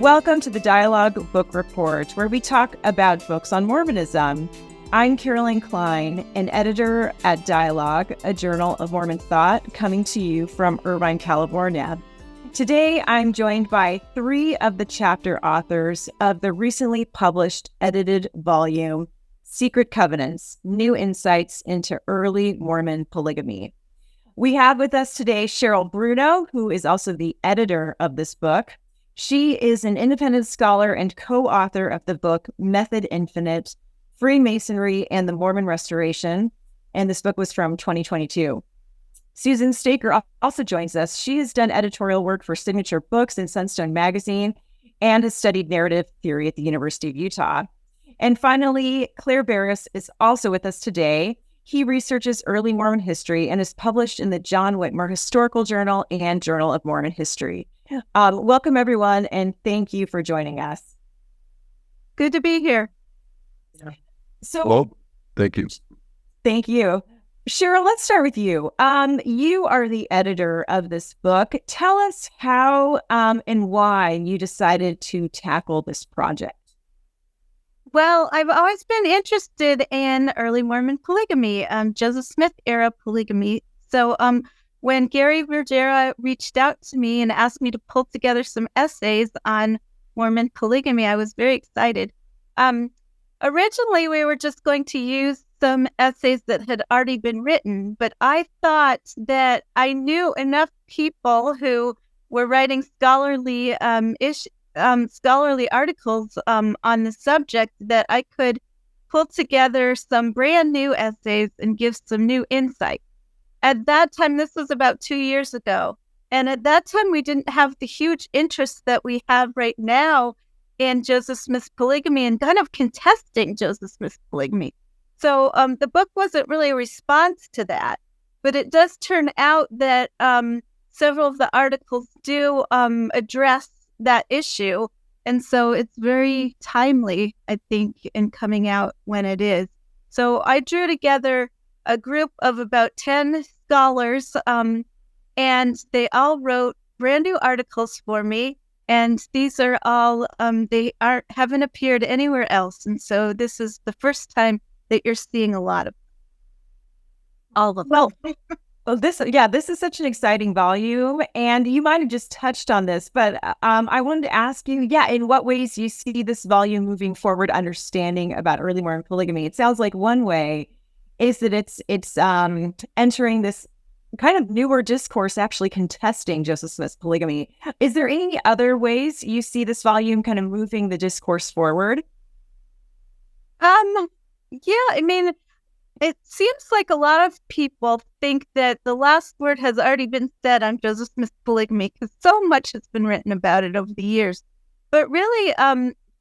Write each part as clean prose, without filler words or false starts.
Welcome to the Dialogue Book Report, where we talk about books on Mormonism. I'm Caroline Kline, an editor at Dialogue, a journal of Mormon thought, coming to you from Irvine, California. Today, I'm joined by three of the chapter authors of the recently published edited volume, Secret Covenants, New Insights into Early Mormon Polygamy. We have with us today Cheryl Bruno, who is also the editor of this book. She is an independent scholar and co-author of the book Method Infinite, Freemasonry and the Mormon Restoration, and this book was from 2022. Susan Staker also joins us. She has done editorial work for Signature Books and Sunstone Magazine and has studied narrative theory at the University of Utah. And finally, Clair Barrus is also with us today. He researches early Mormon history and is published in the John Whitmer Historical Journal and Journal of Mormon History. Welcome, everyone, and thank you for joining us. Good to be here. Thank you. Thank you. Cheryl, let's start with you. You are the editor of this book. Tell us how and why you decided to tackle this project. Well, I've always been interested in early Mormon polygamy, Joseph Smith era polygamy. So when Gary Vergera reached out to me and asked me to pull together some essays on Mormon polygamy, I was very excited. Originally, we were just going to use some essays that had already been written, but I thought that I knew enough people who were writing scholarly articles on the subject that I could pull together some brand new essays and give some new insight. At that time, this was about 2 years ago, and at that time we didn't have the huge interest that we have right now in Joseph Smith's polygamy and kind of contesting Joseph Smith's polygamy. So the book wasn't really a response to that, but it does turn out that several of the articles do address that issue. And so it's very timely, I think, in coming out when it is. So I drew together a group of about 10 scholars, and they all wrote brand new articles for me. And these are all, haven't appeared anywhere else. And so this is the first time that you're seeing a lot of all of them. Well, this is such an exciting volume, and you might have just touched on this, but I wanted to ask you, in what ways you see this volume moving forward, understanding about early Mormon polygamy. It sounds like one way is that it's entering this kind of newer discourse, actually contesting Joseph Smith's polygamy. Is there any other ways you see this volume kind of moving the discourse forward? It seems like a lot of people think that the last word has already been said on Joseph Smith's polygamy because so much has been written about it over the years. But really,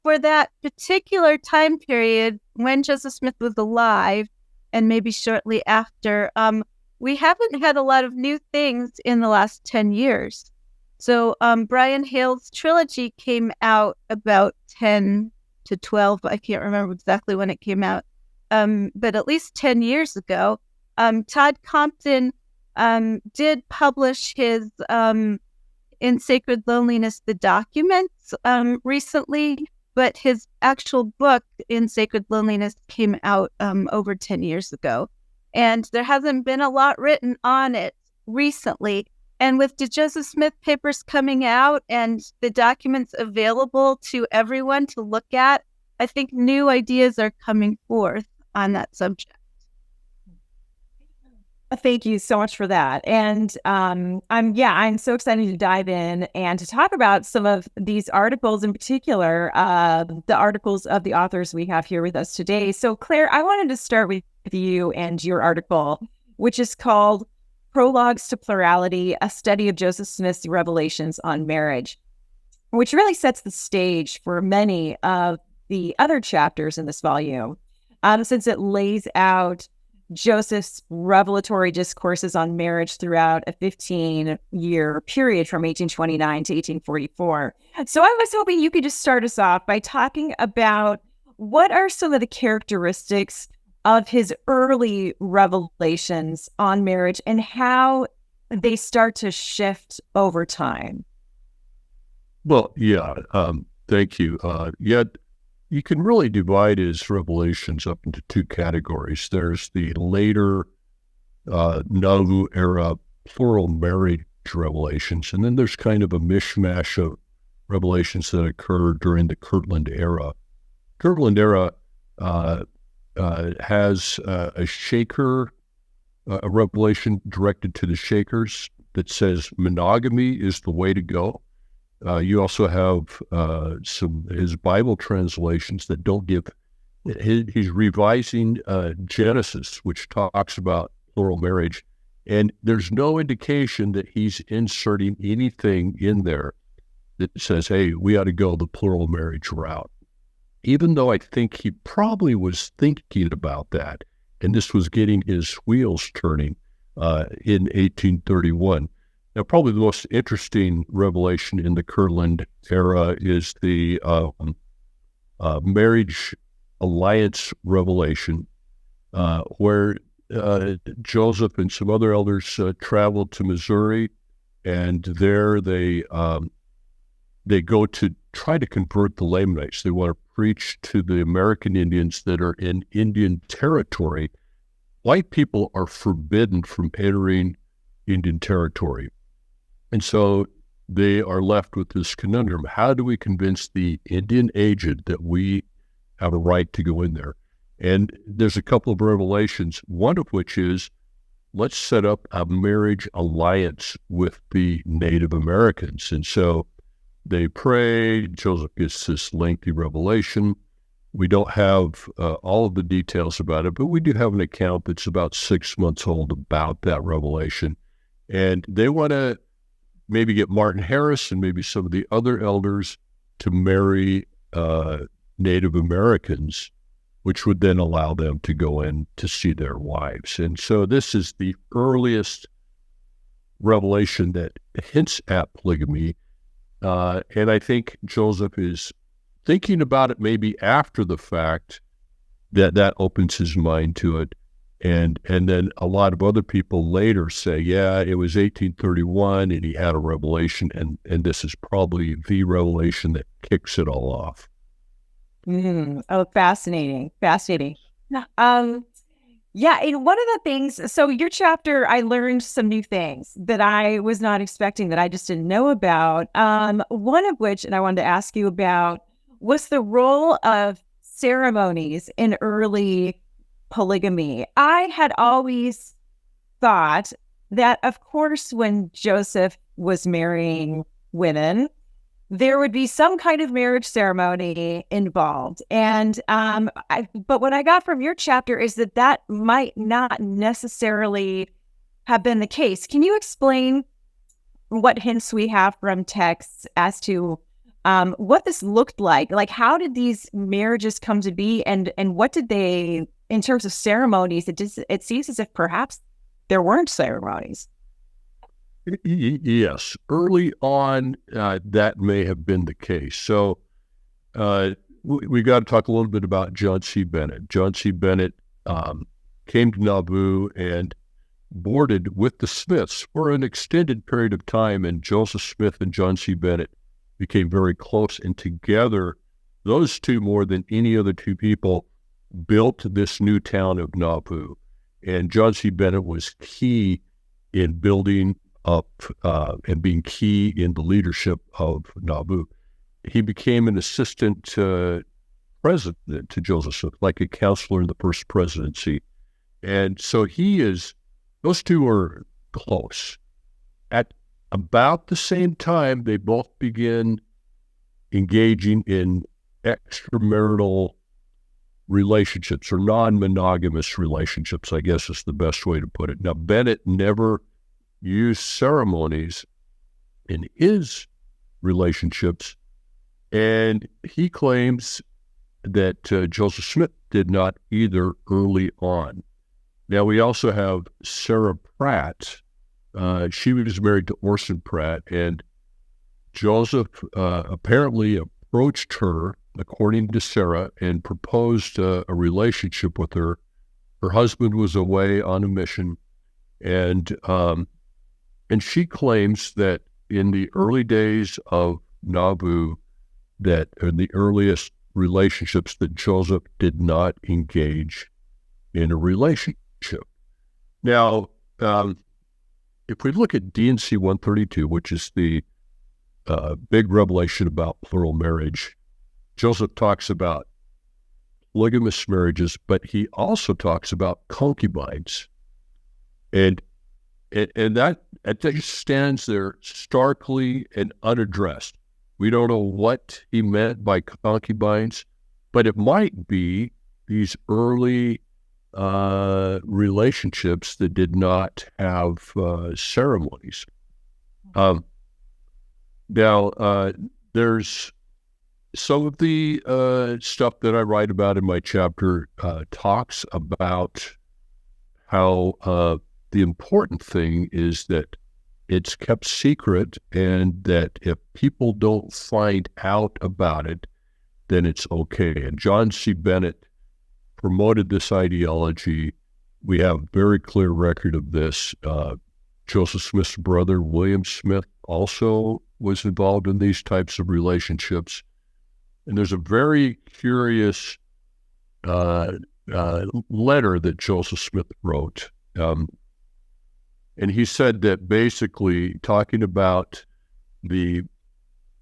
for that particular time period when Joseph Smith was alive and maybe shortly after, we haven't had a lot of new things in the last 10 years. So Brian Hale's trilogy came out about 10 to 12. I can't remember exactly when it came out. But at least 10 years ago, Todd Compton did publish his In Sacred Loneliness, the documents recently, but his actual book, In Sacred Loneliness, came out over 10 years ago. And there hasn't been a lot written on it recently. And with the Joseph Smith papers coming out and the documents available to everyone to look at, I think new ideas are coming forth on that subject. Thank you so much for that. And I'm so excited to dive in and to talk about some of these articles, in particular, the articles of the authors we have here with us today. So Claire, I wanted to start with you and your article, which is called Prologues to Plurality, a study of Joseph Smith's revelations on marriage, which really sets the stage for many of the other chapters in this volume. Since it lays out Joseph's revelatory discourses on marriage throughout a 15-year period from 1829 to 1844. So I was hoping you could just start us off by talking about what are some of the characteristics of his early revelations on marriage and how they start to shift over time. Well, yeah. Thank you. Yet you can really divide his revelations up into two categories. There's the later Nauvoo era plural marriage revelations, and then there's kind of a mishmash of revelations that occurred during the Kirtland era. Kirtland era has a Shaker, a revelation directed to the Shakers that says monogamy is the way to go. You also have his Bible translations that don't give. He's revising Genesis, which talks about plural marriage, and there's no indication that he's inserting anything in there that says, hey, we ought to go the plural marriage route. Even though I think he probably was thinking about that, and this was getting his wheels turning in 1831. Now, probably the most interesting revelation in the Kirtland era is the marriage alliance revelation, where Joseph and some other elders traveled to Missouri, and there they go to try to convert the Lamanites. They want to preach to the American Indians that are in Indian territory. White people are forbidden from entering Indian territory. And so they are left with this conundrum. How do we convince the Indian agent that we have a right to go in there? And there's a couple of revelations, one of which is, let's set up a marriage alliance with the Native Americans. And so they pray. Joseph gets this lengthy revelation. We don't have all of the details about it, but we do have an account that's about 6 months old about that revelation. And they want to maybe get Martin Harris and maybe some of the other elders to marry Native Americans, which would then allow them to go in to see their wives. And so this is the earliest revelation that hints at polygamy. And I think Joseph is thinking about it maybe after the fact, that opens his mind to it. And then a lot of other people later say, yeah, it was 1831 and he had a revelation, and this is probably the revelation that kicks it all off. Oh, fascinating. Yeah, and one of the things, so your chapter, I learned some new things that I was not expecting, that I just didn't know about. One of which, and I wanted to ask you about, was the role of ceremonies in early polygamy. I had always thought that, of course, when Joseph was marrying women, there would be some kind of marriage ceremony involved. And but what I got from your chapter is that might not necessarily have been the case. Can you explain what hints we have from texts as to what this looked like? Like, how did these marriages come to be, and what did they, in terms of ceremonies, it seems as if perhaps there weren't ceremonies. Yes, early on, that may have been the case. So we got to talk a little bit about John C. Bennett. John C. Bennett came to Nauvoo and boarded with the Smiths for an extended period of time, and Joseph Smith and John C. Bennett became very close, and together, those two, more than any other two people, built this new town of Nauvoo. And John C. Bennett was key in building up and being key in the leadership of Nauvoo. He became an assistant president to Joseph Smith, like a counselor in the first presidency. And so those two are close. At about the same time, they both begin engaging in extramarital relationships, or non-monogamous relationships, I guess is the best way to put it. Now, Bennett never used ceremonies in his relationships, and he claims that Joseph Smith did not either early on. Now, we also have Sarah Pratt. She was married to Orson Pratt, and Joseph apparently approached her, according to Sarah, and proposed a relationship with her. Her husband was away on a mission, and she claims that in the early days of Nauvoo, that in the earliest relationships that Joseph did not engage in a relationship. Now, if we look at D&C 132, which is the big revelation about plural marriage, Joseph talks about polygamous marriages, but he also talks about concubines. And that just stands there starkly and unaddressed. We don't know what he meant by concubines, but it might be these early relationships that did not have ceremonies. Now, there's some of the stuff that I write about in my chapter talks about how the important thing is that it's kept secret, and that if people don't find out about it, then it's okay. And John C. Bennett promoted this ideology. We have very clear record of this. Joseph Smith's brother, William Smith, also was involved in these types of relationships. And there's a very curious letter that Joseph Smith wrote. And he said that basically, talking about the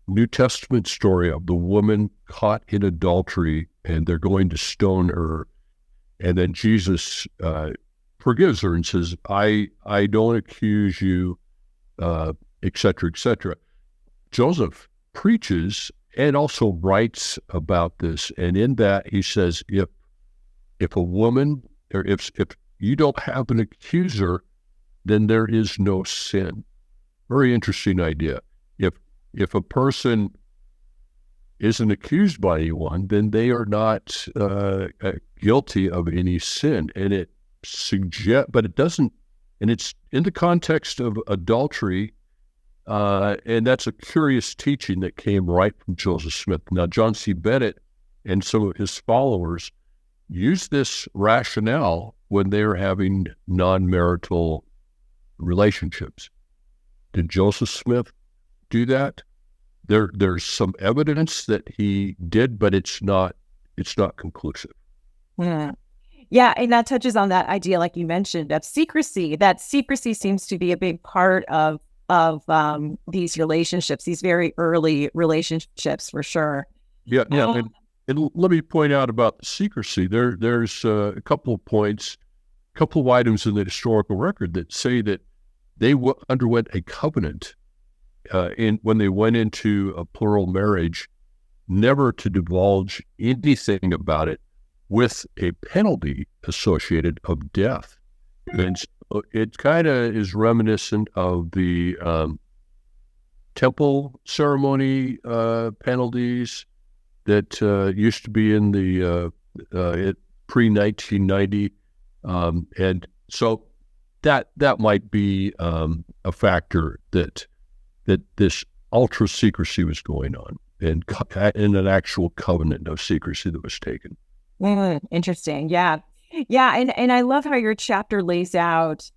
New Testament story of the woman caught in adultery and they're going to stone her, and then Jesus forgives her and says, I don't accuse you, et cetera, et cetera. Joseph preaches and also writes about this. And in that, he says, if a woman, or if you don't have an accuser, then there is no sin. Very interesting idea. If a person isn't accused by anyone, then they are not guilty of any sin. And it suggests, but it doesn't, and it's in the context of adultery, and that's a curious teaching that came right from Joseph Smith. Now, John C. Bennett and some of his followers use this rationale when they're having non-marital relationships. Did Joseph Smith do that? There's some evidence that he did, but it's not conclusive. Yeah, and that touches on that idea, like you mentioned, of secrecy. That secrecy seems to be a big part of these relationships, these very early relationships, for sure. Yeah. And let me point out about the secrecy. There's a couple of points, a couple of items in the historical record that say that they underwent a covenant when they went into a plural marriage, never to divulge anything about it, with a penalty associated of death. And so it kind of is reminiscent of the temple ceremony penalties that used to be in the pre-1990. And so that might be a factor that this ultra secrecy was going on, and in an actual covenant of secrecy that was taken. Interesting. Yeah. And I love how your chapter lays out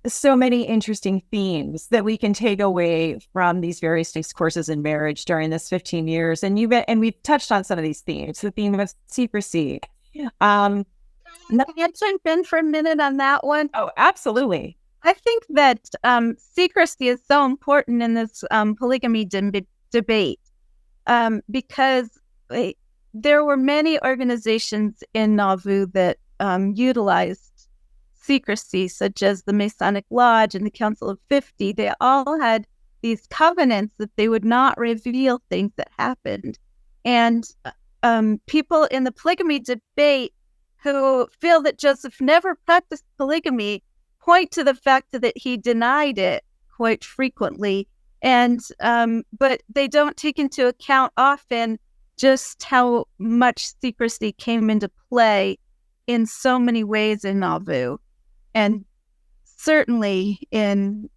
so many interesting themes that we can take away from these various discourses in marriage during this 15 years. And we've touched on some of these themes, the theme of secrecy. Can I jump in for a minute on that one? Oh, absolutely. I think that secrecy is so important in this polygamy debate because there were many organizations in Nauvoo that utilized secrecy, such as the Masonic Lodge and the Council of 50. They all had these covenants that they would not reveal things that happened. And people in the polygamy debate who feel that Joseph never practiced polygamy point to the fact that he denied it quite frequently. And but they don't take into account often just how much secrecy came into play in so many ways in Nauvoo. And certainly in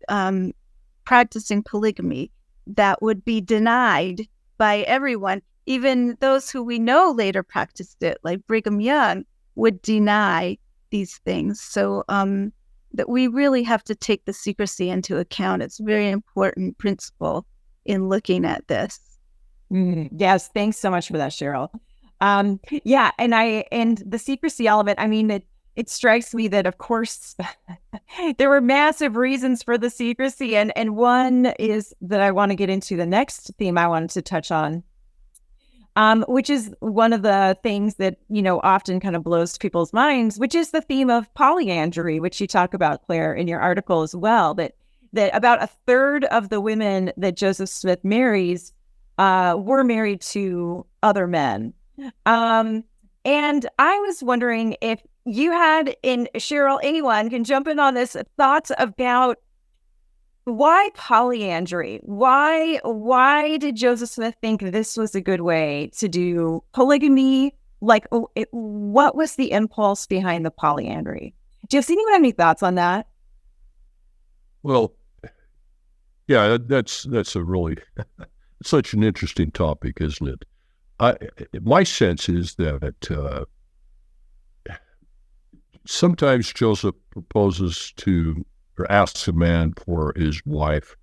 practicing polygamy, that would be denied by everyone. Even those who we know later practiced it, like Brigham Young, would deny these things. So that we really have to take the secrecy into account. It's a very important principle in looking at this. Yes, thanks so much for that, Cheryl. Yeah, and the secrecy element, I mean, it strikes me that, of course, there were massive reasons for the secrecy, and one is that I want to get into the next theme I wanted to touch on, which is one of the things that, often kind of blows people's minds, which is the theme of polyandry, which you talk about, Claire, in your article as well, that about a third of the women that Joseph Smith marries were married to other men. And I was wondering if you had, in Cheryl, anyone can jump in on this, thoughts about why polyandry? Why did Joseph Smith think this was a good way to do polygamy? Like, what was the impulse behind the polyandry? Does anyone have any thoughts on that? Well, yeah, that's a really such an interesting topic, isn't it? My sense is that sometimes Joseph proposes to or asks a man for his wife,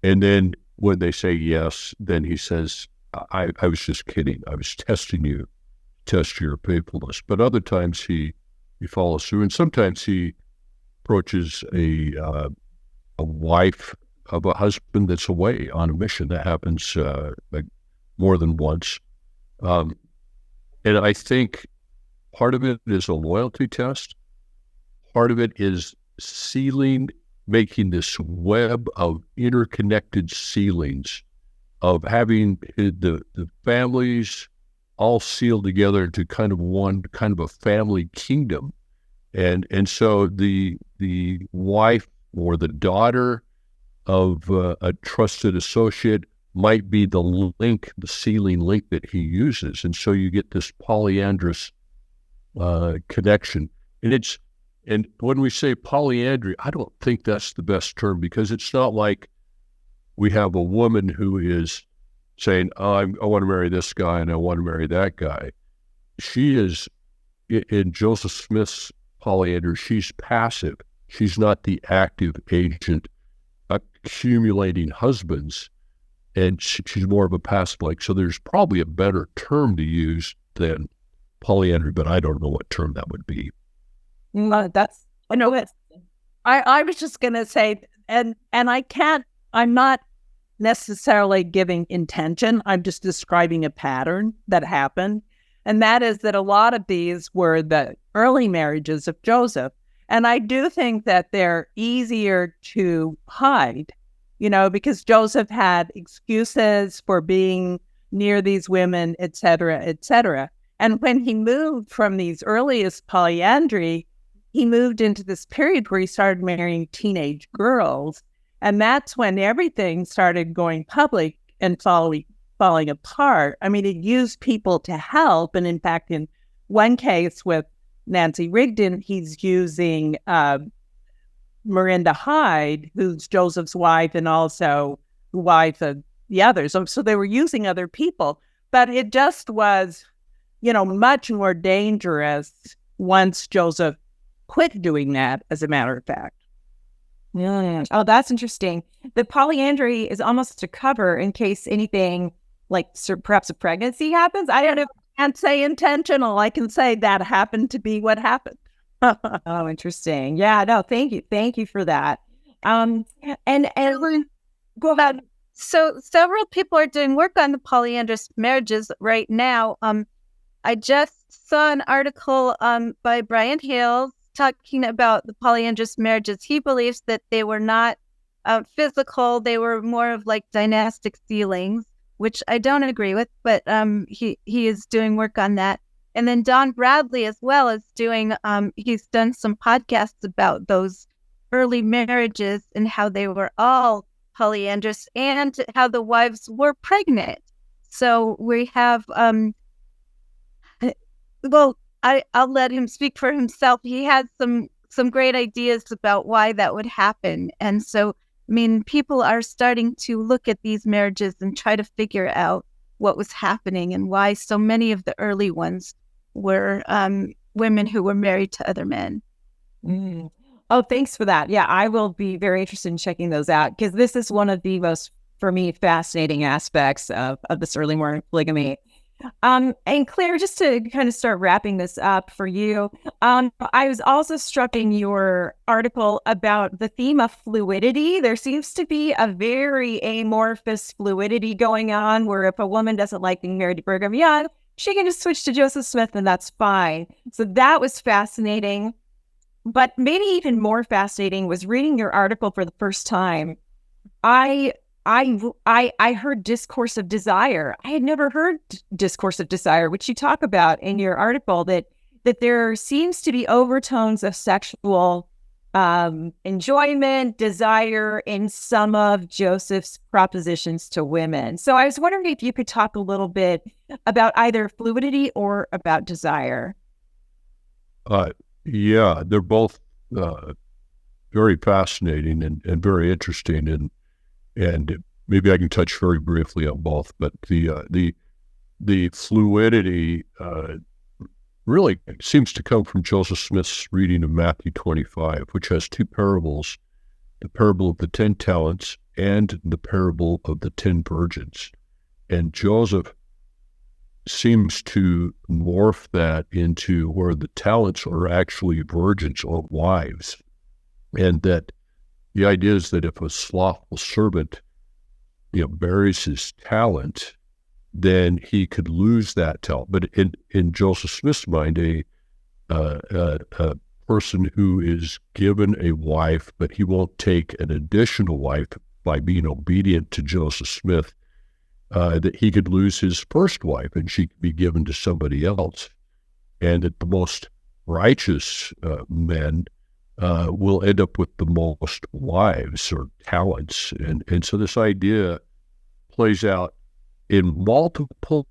and then when they say yes, then he says, I was just kidding. I was testing you, test your faithfulness. But other times he follows through, and sometimes he approaches a wife of a husband that's away on a mission. That happens like more than once. And I think part of it is a loyalty test. Part of it is making this web of interconnected ceilings, of having the families all sealed together into kind of a family kingdom. And so the wife or the daughter of a trusted associate might be the ceiling link that he uses. And so you get this polyandrous connection. And when we say polyandry, I don't think that's the best term, because it's not like we have a woman who is saying, I want to marry this guy and I want to marry that guy. She is, in Joseph Smith's polyandry, she's passive. She's not the active agent accumulating husbands, and she's more of a passive like. So there's probably a better term to use than polyandry, but I don't know what term that would be. I was just going to say, and I'm not necessarily giving intention. I'm just describing a pattern that happened. And that is that a lot of these were the early marriages of Joseph. And I do think that they're easier to hide, because Joseph had excuses for being near these women, et cetera, et cetera. And when he moved from these earliest polyandry, he moved into this period where he started marrying teenage girls. And that's when everything started going public and falling apart. I mean, it used people to help. And in fact, in one case with Nancy Rigdon, he's using Miranda Hyde, who's Joseph's wife and also the wife of the others. So they were using other people. But it just was, much more dangerous once Joseph quit doing that, as a matter of fact. Yeah. Oh, that's interesting. The polyandry is almost a cover in case anything like perhaps a pregnancy happens. I don't know. I can't say intentional. I can say that happened to be what happened. Oh, interesting. Yeah, no, thank you. Thank you for that. And go ahead. So several people are doing work on the polyandrous marriages right now. I just saw an article by Brian Hales talking about the polyandrous marriages. He believes that they were not physical. They were more of like dynastic sealings, which I don't agree with, but he is doing work on that. And then Don Bradley as well is doing, he's done some podcasts about those early marriages and how they were all polyandrous and how the wives were pregnant. So we have, I'll let him speak for himself. He had some great ideas about why that would happen. And so, I mean, people are starting to look at these marriages and try to figure out what was happening and why so many of the early ones were women who were married to other men. Oh, thanks for that. Yeah, I will be very interested in checking those out, because this is one of the most for me, fascinating aspects of this early Mormon polygamy. And Claire, just to kind of start wrapping this up for you, I was also struck in your article about the theme of fluidity. There seems to be a very amorphous fluidity going on, where if a woman doesn't like being married to Brigham Young, she can just switch to Joseph Smith and that's fine. So that was fascinating. But maybe even more fascinating was reading your article for the first time. I heard discourse of desire. I had never heard discourse of desire, which you talk about in your article, that there seems to be overtones of sexual enjoyment, desire in some of Joseph's propositions to women. So I was wondering if you could talk a little bit about either fluidity or about desire. Yeah, they're both very fascinating and very interesting, and maybe I can touch very briefly on both. But the fluidity really seems to come from Joseph Smith's reading of Matthew 25, which has two parables: the parable of the 10 talents and the parable of the 10 virgins. And Joseph seems to morph that into where the talents are actually virgins or wives. And that the idea is that if a slothful servant, buries his talent, then he could lose that talent. But in Joseph Smith's mind, a person who is given a wife, but he won't take an additional wife by being obedient to Joseph Smith, that he could lose his first wife and she could be given to somebody else. And that the most righteous men will end up with the most wives or talents. And so this idea plays out in multiple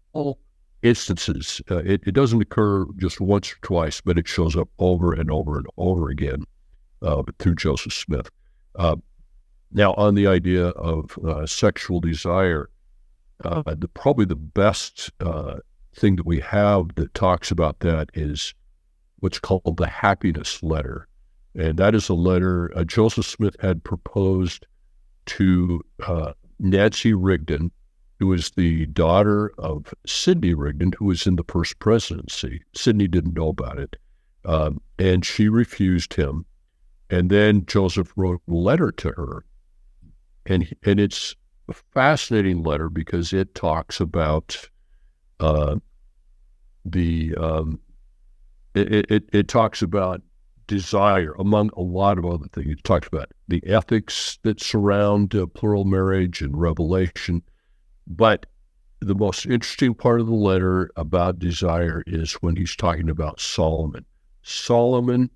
instances. It doesn't occur just once or twice, but it shows up over and over and over again through Joseph Smith. Now, on the idea of sexual desire, probably the best thing that we have that talks about that is what's called the happiness letter. And that is a letter Joseph Smith had proposed to Nancy Rigdon, who was the daughter of Sidney Rigdon, who was in the first presidency. Sidney didn't know about it. And she refused him. And then Joseph wrote a letter to her. And it's a fascinating letter because it talks about it talks about desire, among a lot of other things. It talks about the ethics that surround plural marriage and revelation. But the most interesting part of the letter about desire is when he's talking about Solomon. Solomon,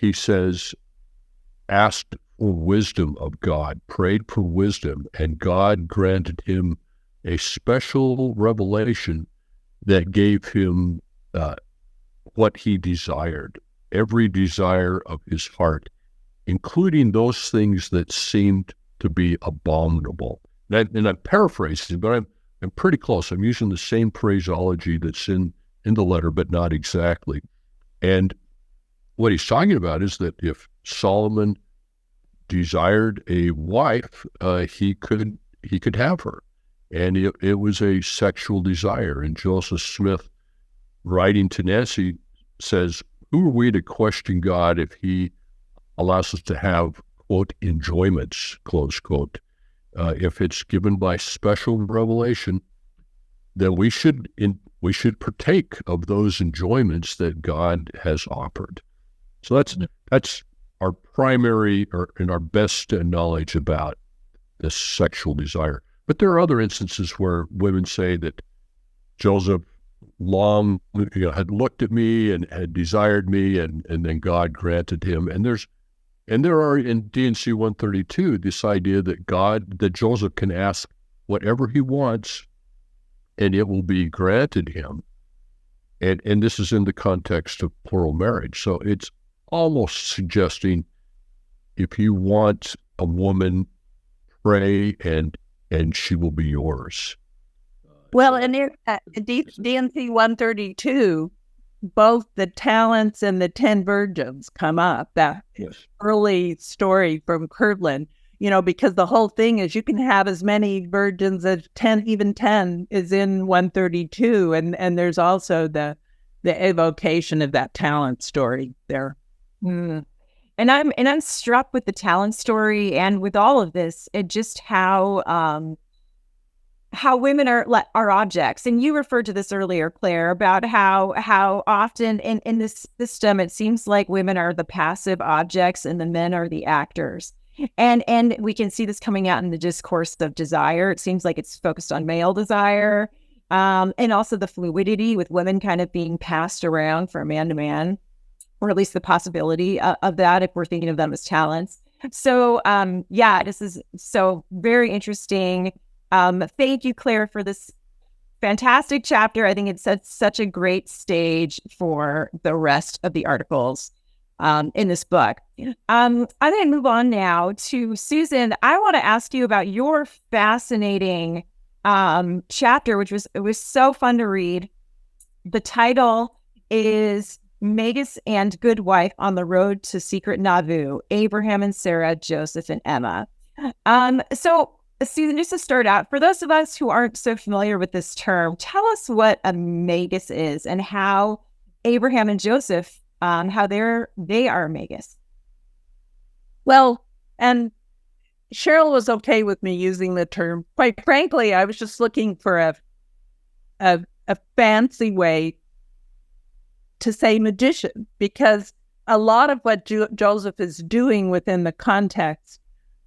he says, asked for wisdom of God, prayed for wisdom, and God granted him a special revelation that gave him what he desired, every desire of his heart, including those things that seemed to be abominable. And I'm paraphrasing, but I'm pretty close. I'm using the same phraseology that's in the letter, but not exactly. And what he's talking about is that if Solomon desired a wife, he could have her. And it was a sexual desire. And Joseph Smith, writing to Nancy, says, who are we to question God if he allows us to have, quote, enjoyments, close quote? If it's given by special revelation, then we should partake of those enjoyments that God has offered. So that's our primary and our best knowledge about this sexual desire. But there are other instances where women say that Joseph had looked at me and had desired me, and then God granted him. And there are in D&C 132 this idea that Joseph can ask whatever he wants, and it will be granted him. And this is in the context of plural marriage. So it's almost suggesting if you want a woman, pray and she will be yours. Well, and in D&C 132, both the talents and the 10 virgins come up. That Yes. early story from Kirtland. because the whole thing is you can have as many virgins as 10, even 10 is in 132. And there's also the evocation of that talent story there. Mm. And I'm struck with the talent story and with all of this, it just how women are objects. And you referred to this earlier, Claire, about how often in this system it seems like women are the passive objects and the men are the actors. And we can see this coming out in the discourse of desire. It seems like it's focused on male desire, and also the fluidity with women kind of being passed around from man to man, or at least the possibility of that if we're thinking of them as talents. So this is so very interesting. Thank you, Claire, for this fantastic chapter. I think it sets such a great stage for the rest of the articles in this book. I'm going to move on now to Susan. I want to ask you about your fascinating chapter, which was so fun to read. The title is Magus and Good Wife on the Road to Secret Nauvoo, Abraham and Sarah, Joseph and Emma. So Susan, just to start out, for those of us who aren't so familiar with this term, tell us what a magus is and how Abraham and Joseph, how they are magus. Well, and Cheryl was okay with me using the term. Quite frankly, I was just looking for a fancy way to say magician, because a lot of what Joseph is doing within the context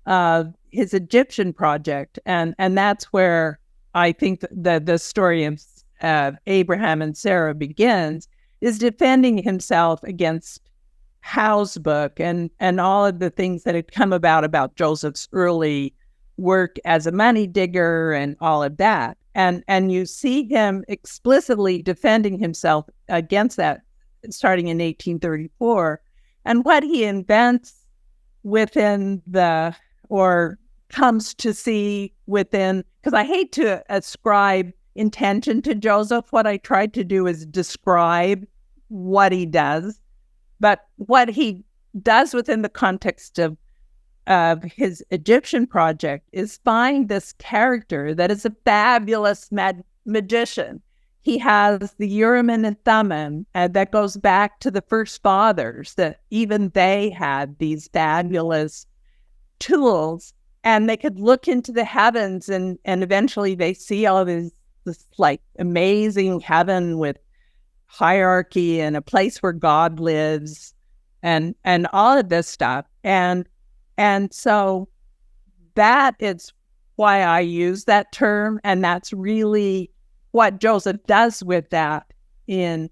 of his Egyptian project, and that's where I think the story of Abraham and Sarah begins, is defending himself against Howe's book and all of the things that had come about Joseph's early work as a money digger and all of that. And you see him explicitly defending himself against that starting in 1834. And what he invents within or comes to see within, because I hate to ascribe intention to Joseph. What I tried to do is describe what he does. But what he does within the context of his Egyptian project is find this character that is a fabulous magician. He has the Urim and Thummim, and that goes back to the first fathers, that even they had these fabulous tools, and they could look into the heavens, and eventually they see all this like amazing heaven with hierarchy and a place where God lives, and all of this stuff. And so that is why I use that term, and that's really what Joseph does with that in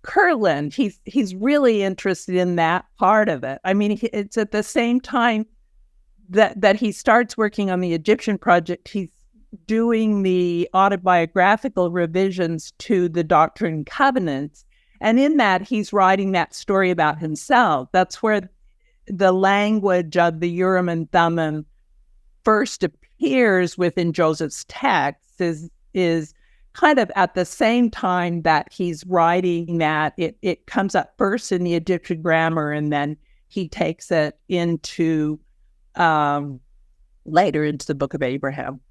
Kirtland. He's really interested in that part of it. I mean, it's at the same time that he starts working on the Egyptian project, he's doing the autobiographical revisions to the Doctrine and Covenants. And in that, he's writing that story about himself. That's where the language of the Urim and Thummim first appears within Joseph's text, is kind of at the same time that he's writing that. It comes up first in the Egyptian grammar, and then he takes it into later into the Book of Abraham.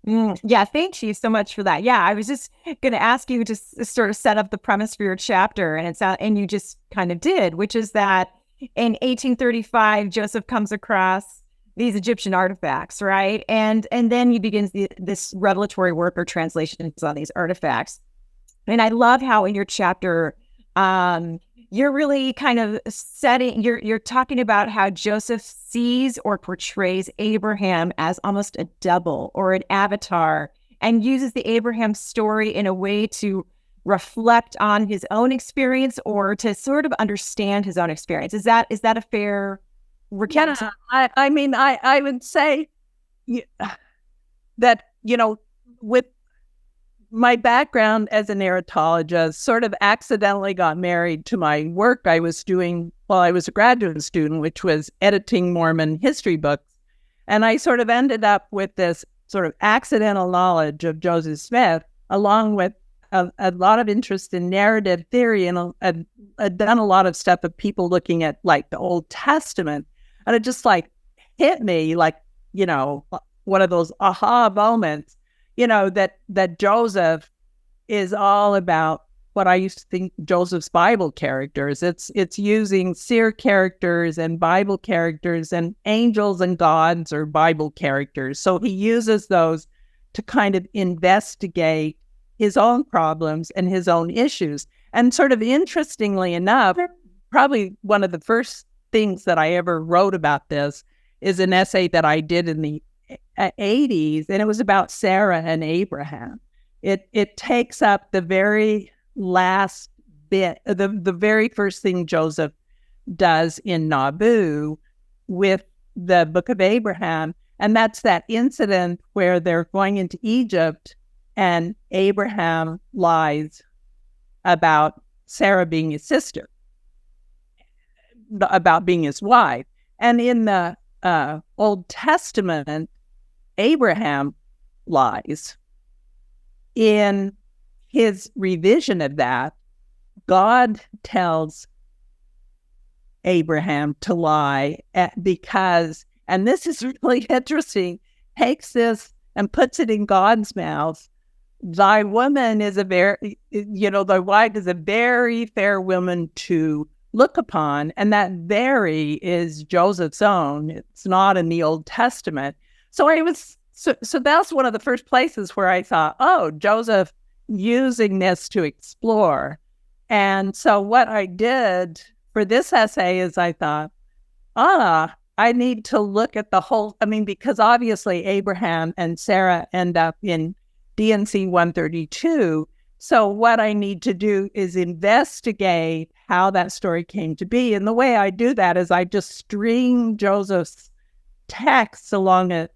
Yeah, thank you so much for that. Yeah, I was just going to ask you to sort of set up the premise for your chapter, and you just kind of did, which is that in 1835, Joseph comes across these Egyptian artifacts, right? And then he begins this revelatory work or translations on these artifacts. And I love how in your chapter, you're really kind of you're talking about how Joseph sees or portrays Abraham as almost a double or an avatar, and uses the Abraham story in a way to reflect on his own experience or to sort of understand his own experience. Is that a fair recount? Yeah, I mean, I would say that, with my background as an narratologist, sort of accidentally got married to my work I was doing while I was a graduate student, which was editing Mormon history books. And I sort of ended up with this sort of accidental knowledge of Joseph Smith, along with a lot of interest in narrative theory, and I'd done a lot of stuff of people looking at like the Old Testament. And it just like hit me like, one of those aha moments, that Joseph is all about what I used to think Joseph's Bible characters. It's using seer characters and Bible characters, and angels and gods are Bible characters. So he uses those to kind of investigate his own problems and his own issues. And sort of interestingly enough, probably one of the first things that I ever wrote about this is an essay that I did in the 80s, and it was about Sarah and Abraham. It takes up the very last bit, the very first thing Joseph does in Nabu with the Book of Abraham, and that's that incident where they're going into Egypt and Abraham lies about Sarah being his sister, about being his wife. And in the Old Testament, Abraham lies. In his revision of that, God tells Abraham to lie because, and this is really interesting, takes this and puts it in God's mouth. Thy woman is thy wife is a very fair woman to look upon. And that very is Joseph's own. It's not in the Old Testament. So that's one of the first places where I thought, oh, Joseph using this to explore. And so what I did for this essay is I thought, I need to look at the whole, because obviously Abraham and Sarah end up in D&C 132. So what I need to do is investigate how that story came to be. And the way I do that is I just string Joseph's texts along a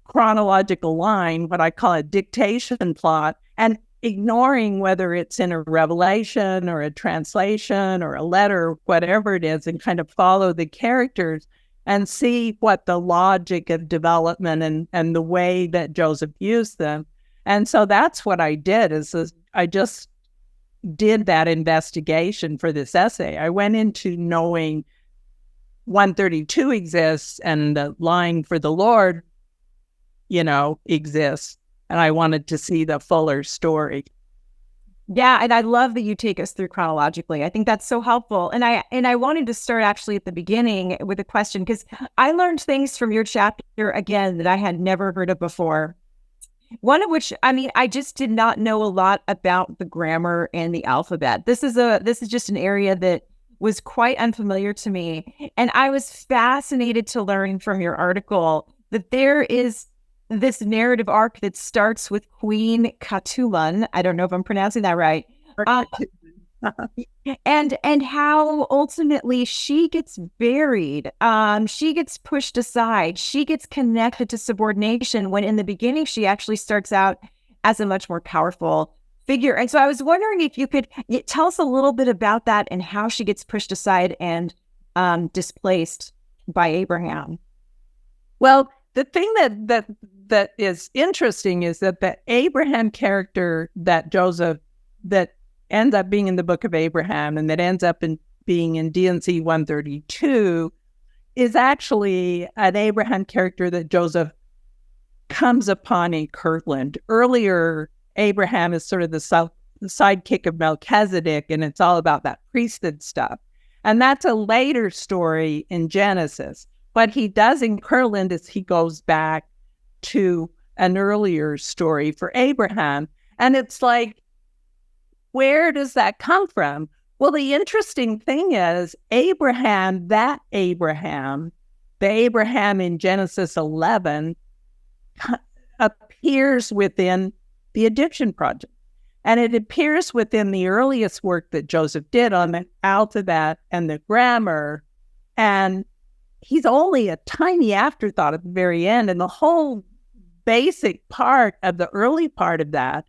chronological line, what I call a dictation plot, and ignoring whether it's in a revelation or a translation or a letter, whatever it is, and kind of follow the characters and see what the logic of development and the way that Joseph used them. And so that's what I did, is I just did that investigation for this essay. I went into knowing 132 exists and the line for the Lord, exists. And I wanted to see the fuller story. Yeah, and I love that you take us through chronologically. I think that's so helpful. And I wanted to start actually at the beginning with a question, because I learned things from your chapter again that I had never heard of before. One of which, I just did not know a lot about the grammar and the alphabet. This is just an area that was quite unfamiliar to me. And I was fascinated to learn from your article that there is this narrative arc that starts with Queen Catullun. I don't know if I'm pronouncing that right. And how ultimately she gets buried. She gets pushed aside. She gets connected to subordination, when in the beginning she actually starts out as a much more powerful figure. And so I was wondering if you could tell us a little bit about that and how she gets pushed aside and displaced by Abraham. Well, the thing that is interesting is that the Abraham character that Joseph, that ends up being in the Book of Abraham and that ends up being in D&C 132 is actually an Abraham character that Joseph comes upon in Kirtland. Earlier, Abraham is sort of the sidekick of Melchizedek, and it's all about that priesthood stuff. And that's a later story in Genesis. What he does in Kirtland is he goes back to an earlier story for Abraham. And it's like, where does that come from? Well, the interesting thing is Abraham, the Abraham in Genesis 11 appears within the Egyptian project. And it appears within the earliest work that Joseph did on the alphabet and the grammar. And he's only a tiny afterthought at the very end. And the whole basic part of the early part of that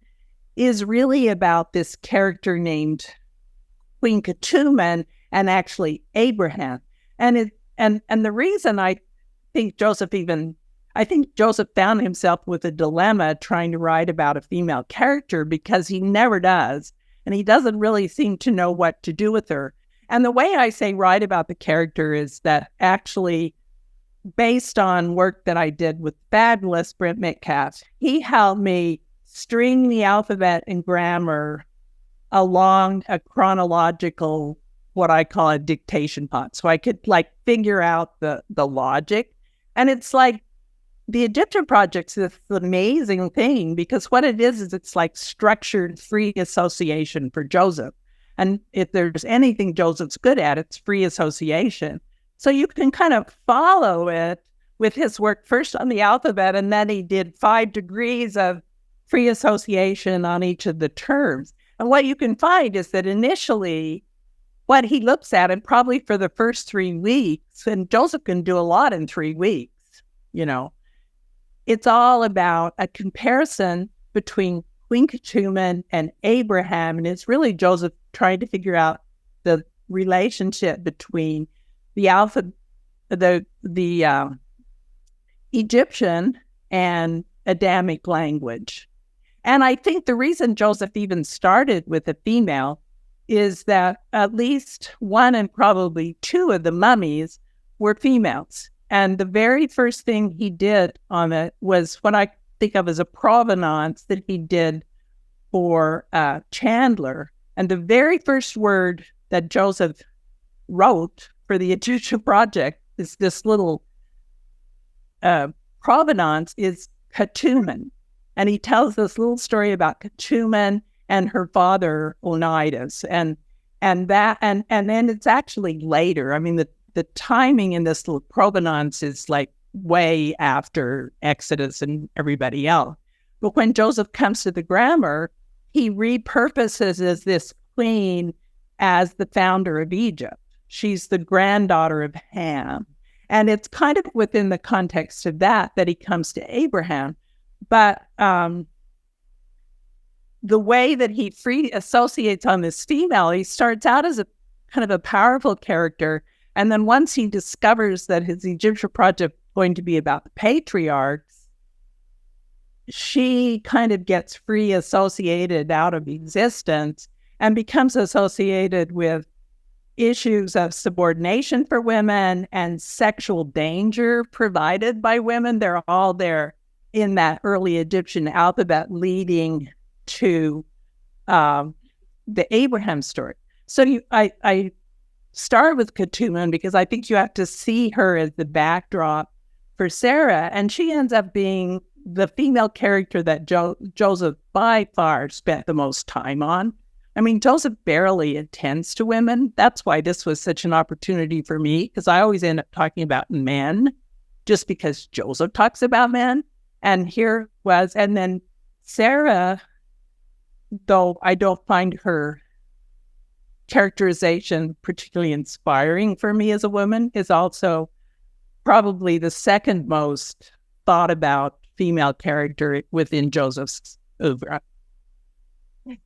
is really about this character named Queen Catullun and actually Abraham. And the reason I think Joseph found himself with a dilemma trying to write about a female character, because he never does. And he doesn't really seem to know what to do with her. And the way I say write about the character is that actually based on work that I did with fabulous Brent Metcalf, he helped me string the alphabet and grammar along a chronological, what I call a dictation pot. So I could like figure out the logic. And it's like the Egyptian project's this amazing thing, because what it is it's like structured free association for Joseph. And if there's anything Joseph's good at, it's free association. So you can kind of follow it with his work first on the alphabet, and then he did 5 degrees of free association on each of the terms. And what you can find is that initially what he looks at, and probably for the first 3 weeks, and Joseph can do a lot in 3 weeks, it's all about a comparison between Queen Ketumah and Abraham. And it's really Joseph trying to figure out the relationship between the Egyptian and Adamic language. And I think the reason Joseph even started with a female is that at least 1 and probably 2 of the mummies were females. And the very first thing he did on it was what I think of as a provenance that he did for Chandler. And the very first word that Joseph wrote for the Egyptian project is this little provenance is Ketumah. And he tells this little story about Ketumah and her father Onidas. And then it's actually later. I mean, the timing in this little provenance is like way after Exodus and everybody else. But when Joseph comes to the grammar, he repurposes this queen as the founder of Egypt. She's the granddaughter of Ham. And it's kind of within the context of that he comes to Abraham. But the way that he free associates on this female, he starts out as a kind of a powerful character. And then once he discovers that his Egyptian project is going to be about the patriarchs, she kind of gets free associated out of existence and becomes associated with issues of subordination for women and sexual danger provided by women. They're all there in that early Egyptian alphabet leading to the Abraham story. So I start with Ketumah because I think you have to see her as the backdrop for Sarah, and she ends up being the female character that Joseph by far spent the most time on. I mean, Joseph barely attends to women. That's why this was such an opportunity for me, because I always end up talking about men just because Joseph talks about men. And here was, and then Sarah, though I don't find her characterization particularly inspiring for me as a woman, is also probably the second most thought about female character within Joseph's oeuvre.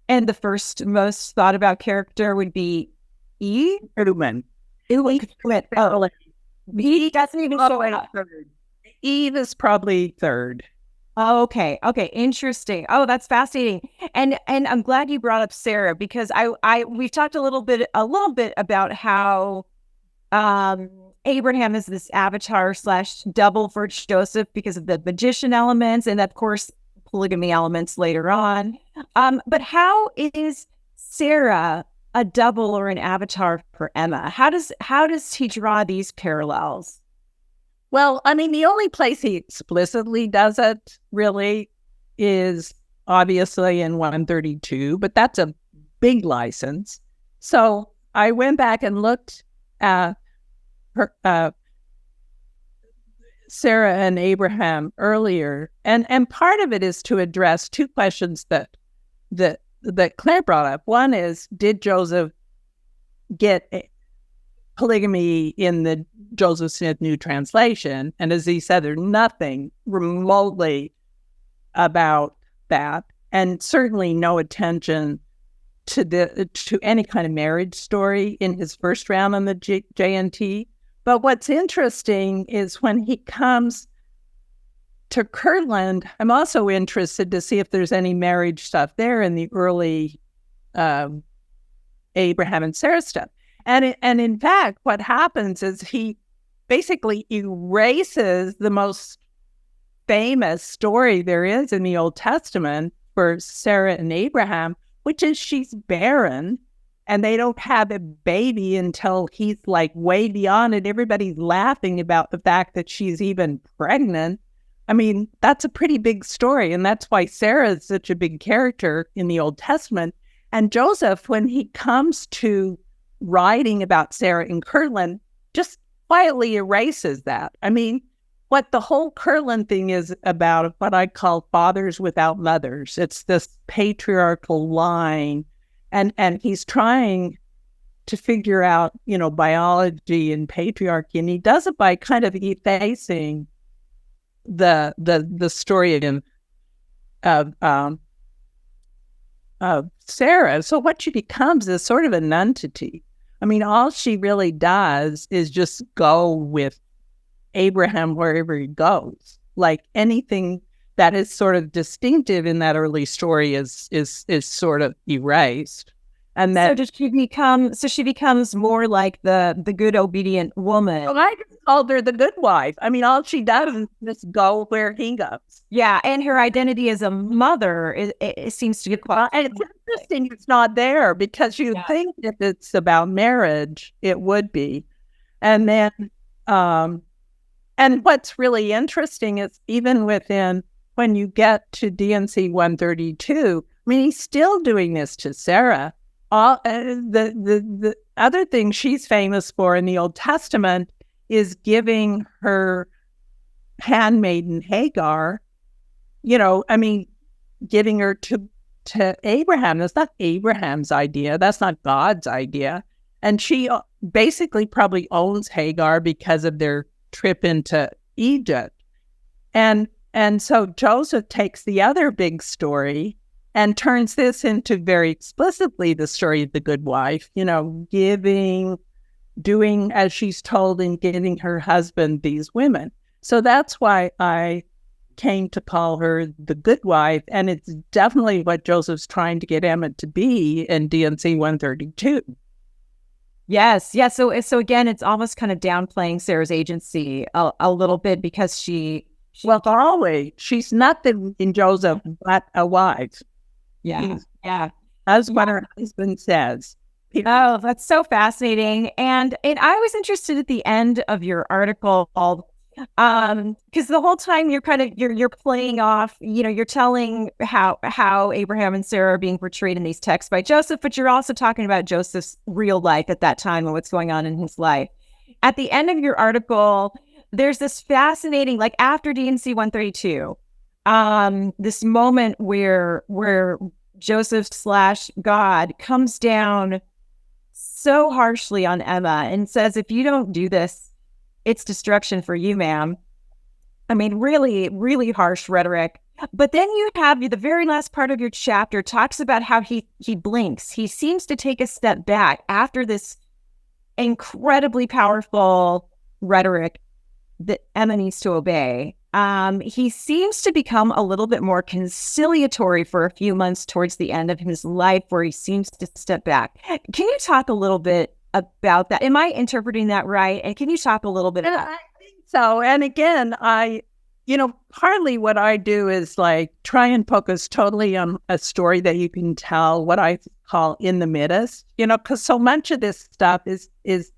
And the first most thought about character would be Eve? Ketumah. Oh, he doesn't even show it up. Eve is probably third. Okay, interesting. Oh, that's fascinating. And I'm glad you brought up Sarah, because we've talked a little bit about how Abraham is this avatar / double for Joseph because of the magician elements and of course polygamy elements later on. But how is Sarah a double or an avatar for Emma? How does he draw these parallels? Well, I mean, the only place he explicitly does it really is obviously in 132, but that's a big license. So I went back and looked at her, Sarah and Abraham earlier, and part of it is to address 2 questions that Claire brought up. One is, did Joseph get polygamy in the Joseph Smith New Translation? And as he said, there's nothing remotely about that, and certainly no attention to any kind of marriage story in his first round on the JNT. But what's interesting is when he comes to Kirtland, I'm also interested to see if there's any marriage stuff there in the early Abraham and Sarah stuff. And in fact, what happens is he basically erases the most famous story there is in the Old Testament for Sarah and Abraham, which is she's barren and they don't have a baby until he's like way beyond it. Everybody's laughing about the fact that she's even pregnant. I mean, that's a pretty big story. And that's why Sarah is such a big character in the Old Testament. And Joseph, when he comes to writing about Sarah in Kirtland, just quietly erases that. I mean, what the whole Kirtland thing is about, what I call fathers without mothers. It's this patriarchal line. And he's trying to figure out, biology and patriarchy. And he does it by kind of effacing the story of Sarah. So what she becomes is sort of a nonentity. I mean, all she really does is just go with Abraham wherever he goes. Like anything that is sort of distinctive in that early story is sort of erased. And that she becomes more like the good obedient woman. Well, I just called her the good wife. I mean, all she does is just go where he goes. Yeah, and her identity as a mother it seems to get quite. And it's interesting it's not there, because you think if it's about marriage, it would be. And then, and what's really interesting is even when you get to D&C 132, I mean, he's still doing this to Sarah. The other thing she's famous for in the Old Testament is giving her handmaiden Hagar, giving her to Abraham. That's not Abraham's idea. That's not God's idea. And she basically probably owns Hagar because of their trip into Egypt. And so Joseph takes the other big story and turns this into very explicitly the story of the good wife, doing as she's told and giving her husband these women. So that's why I came to call her the good wife. And it's definitely what Joseph's trying to get Emma to be in D&C 132. Yes. Yeah. So again, it's almost kind of downplaying Sarah's agency a little bit, because well, always, she's nothing in Joseph but a wife. Yeah. Yeah. That's what her husband says. Oh, that's so fascinating. And I was interested at the end of your article, because the whole time you're playing off, you're telling how Abraham and Sarah are being portrayed in these texts by Joseph, but you're also talking about Joseph's real life at that time and what's going on in his life. At the end of your article, there's this fascinating, like after D&C 132, this moment where Joseph/God comes down so harshly on Emma and says, if you don't do this, it's destruction for you, ma'am. I mean, really, really harsh rhetoric. But then you have the very last part of your chapter talks about how he blinks. He seems to take a step back after this incredibly powerful rhetoric that Emma needs to obey. He seems to become a little bit more conciliatory for a few months towards the end of his life, where he seems to step back. Can you talk a little bit about that? Am I interpreting that right? And can you talk a little bit about I think so. And again, partly what I do is like try and focus totally on a story that you can tell, what I call in the midst, because so much of this stuff is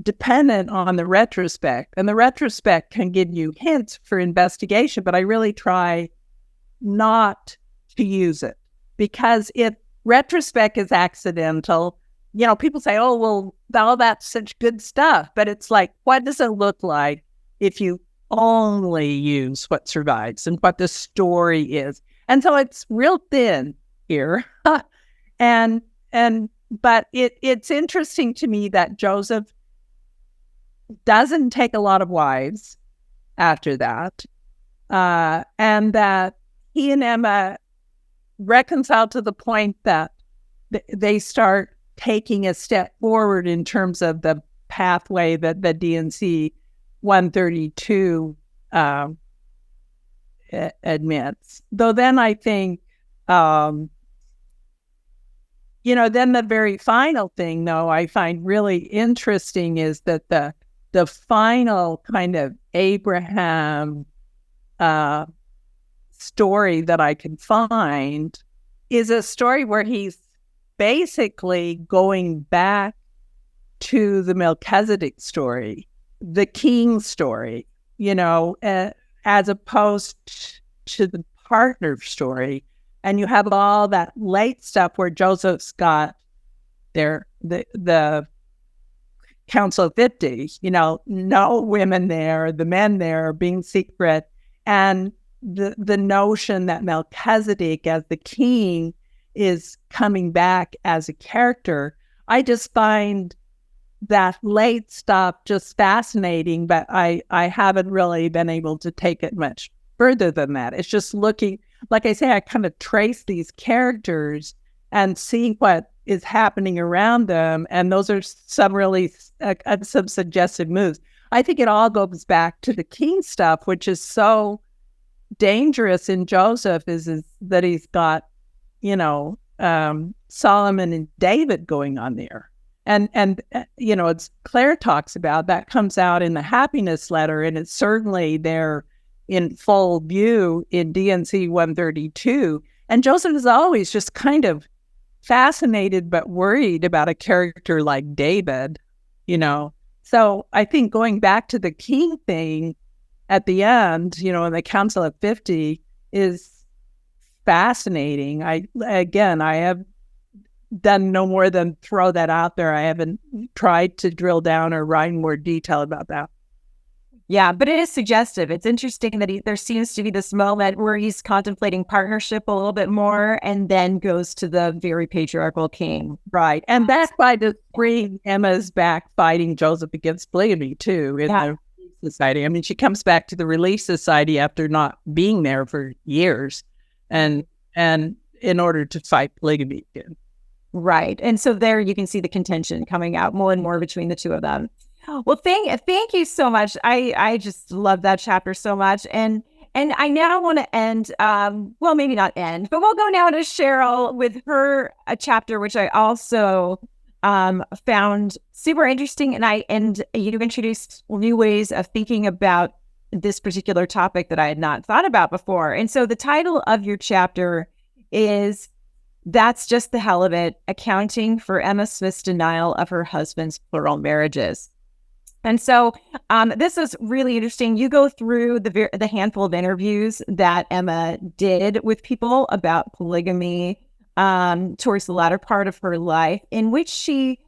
dependent on the retrospect, and the retrospect can give you hints for investigation, but I really try not to use it, because if retrospect is accidental, people say, oh, well, all that's such good stuff, but it's like, what does it look like if you only use what survives and what the story is? And so it's real thin here. But it's interesting to me that Joseph doesn't take a lot of wives after that, and that he and Emma reconcile to the point that they start taking a step forward in terms of the pathway that the D&C 132 admits. Though then I think, then the very final thing, though, I find really interesting is that the the final kind of Abraham story that I can find is a story where he's basically going back to the Melchizedek story, the king story, as opposed to the partner story. And you have all that late stuff where Joseph's got the Council of 50, no women there, the men there being secret. And the notion that Melchizedek as the king is coming back as a character, I just find that late stuff just fascinating, but I haven't really been able to take it much further than that. It's just looking, like I say, I kind of trace these characters and see what is happening around them, and those are some really some suggestive moves. I think it all goes back to the king stuff, which is so dangerous in Joseph, is that he's got, Solomon and David going on there. And it's Claire talks about, that comes out in the happiness letter, and it's certainly there in full view in DNC 132. And Joseph is always just kind of fascinated but worried about a character like David, So I think going back to the king thing at the end, in the Council of 50 is fascinating. I have done no more than throw that out there. I haven't tried to drill down or write more detail about that. Yeah, but it is suggestive. It's interesting that there seems to be this moment where he's contemplating partnership a little bit more, and then goes to the very patriarchal king. Right. And that's why the spring Emma's back fighting Joseph against polygamy too in the Relief Society. I mean, she comes back to the Relief Society after not being there for years, and in order to fight polygamy again. Right. And so there you can see the contention coming out more and more between the two of them. Well, thank you so much. I just love that chapter so much. And I now want to end, well, maybe not end, but we'll go now to Cheryl with her chapter, which I also found super interesting. And you introduced new ways of thinking about this particular topic that I had not thought about before. And so the title of your chapter is "That's Just the Hell of It: Accounting for Emma Smith's Denial of Her Husband's Plural Marriages." And so this is really interesting. You go through the handful of interviews that Emma did with people about polygamy towards the latter part of her life, in which she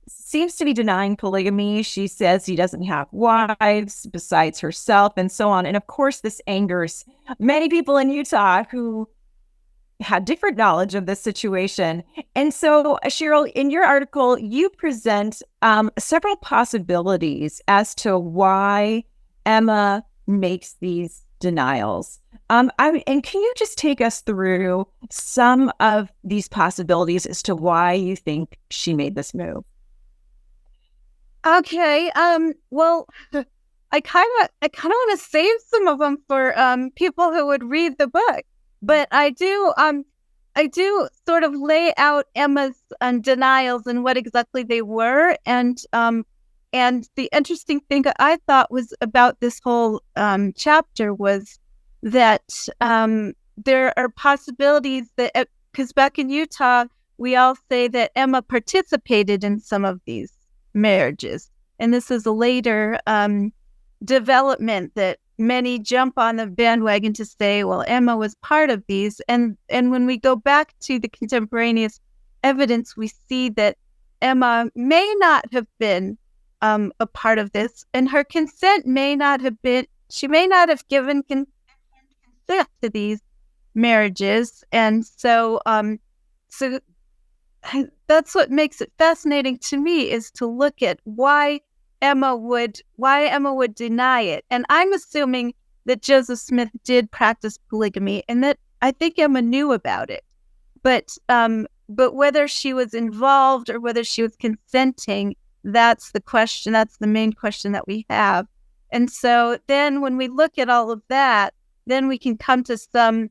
seems to be denying polygamy. She says he doesn't have wives besides herself, and so on. And of course, this angers many people in Utah who had different knowledge of this situation. And so, Cheryl, in your article, you present several possibilities as to why Emma makes these denials. And can you just take us through some of these possibilities as to why you think she made this move? Okay. Well, I kind of want to save some of them for people who would read the book. But I do sort of lay out Emma's denials and what exactly they were, and the interesting thing I thought was about this whole chapter was that there are possibilities that, because back in Utah we all say that Emma participated in some of these marriages, and this is a later development that many jump on the bandwagon to say, well, Emma was part of these. And when we go back to the contemporaneous evidence, we see that Emma may not have been a part of this, and her consent may not have been, she may not have given consent to these marriages. And so that's what makes it fascinating to me, is to look at why Emma would deny it. And I'm assuming that Joseph Smith did practice polygamy, and that I think Emma knew about it. But whether she was involved or whether she was consenting, that's the question. That's the main question that we have. And so then when we look at all of that, then we can come to some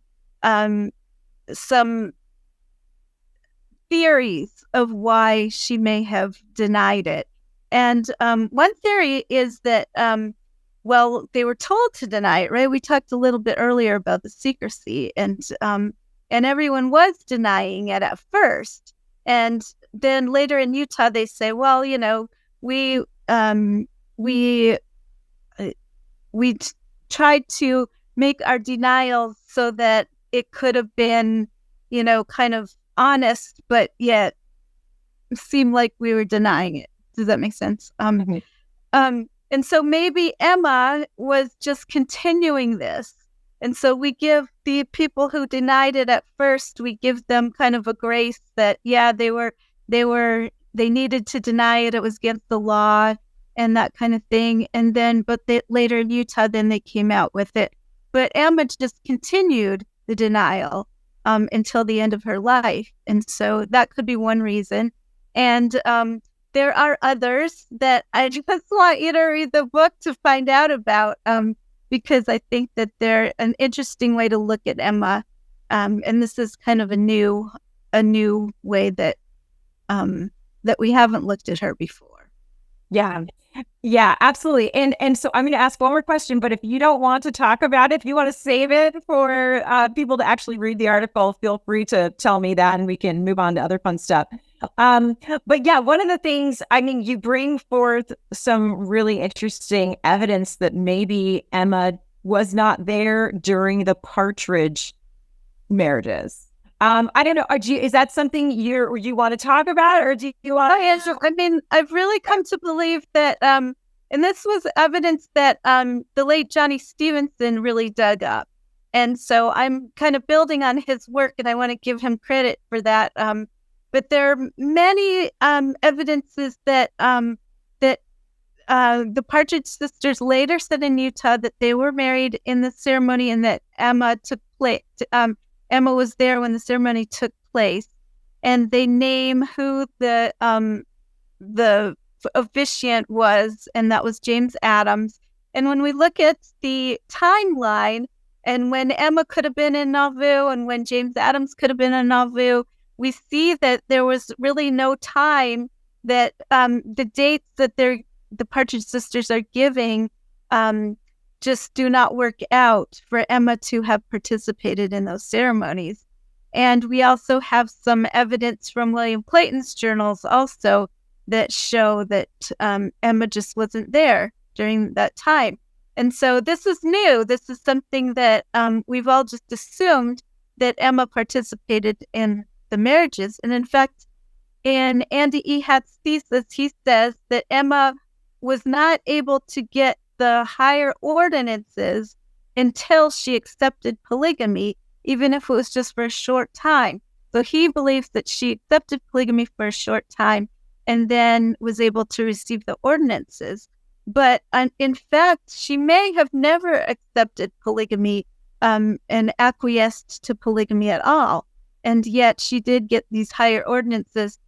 theories of why she may have denied it. And one theory is that, well, they were told to deny it, right? We talked a little bit earlier about the secrecy, and everyone was denying it at first. And then later in Utah, they say, well, you know, we tried to make our denials so that it could have been, you know, kind of honest, but yet seemed like we were denying it. Does that make sense? And so maybe Emma was just continuing this. And so we give the people who denied it at first, we give them kind of a grace that, yeah, they needed to deny it. It was against the law and that kind of thing. And then, but later in Utah, then they came out with it. But Emma just continued the denial until the end of her life. And so that could be one reason. And there are others that I just want you to read the book to find out about, because I think that they're an interesting way to look at Emma. And this is kind of a new way that we haven't looked at her before. Yeah, absolutely. And so I'm going to ask one more question, but if you don't want to talk about it, if you want to save it for people to actually read the article, feel free to tell me that and we can move on to other fun stuff. But yeah, one of the things, I mean, you bring forth some really interesting evidence that maybe Emma was not there during the Partridge marriages. I don't know. Is that something you want to talk about, or do you want? I mean, I've really come to believe that, and this was evidence that the late Johnny Stevenson really dug up, and so I'm kind of building on his work, and I want to give him credit for that. But there are many evidences that the Partridge sisters later said in Utah that they were married in the ceremony, and that Emma took place. Emma was there when the ceremony took place, and they name who the officiant was, and that was James Adams. And when we look at the timeline, and when Emma could have been in Nauvoo, and when James Adams could have been in Nauvoo, we see that there was really no time that the dates that the Partridge sisters are giving just do not work out for Emma to have participated in those ceremonies. And we also have some evidence from William Clayton's journals also that show that Emma just wasn't there during that time. And so this is new. This is something that we've all just assumed that Emma participated in the marriages. And in fact, in Andy Ehat's thesis, he says that Emma was not able to get the higher ordinances until she accepted polygamy, even if it was just for a short time. So he believes that she accepted polygamy for a short time and then was able to receive the ordinances. But in fact, she may have never accepted polygamy and acquiesced to polygamy at all. And yet she did get these higher ordinances.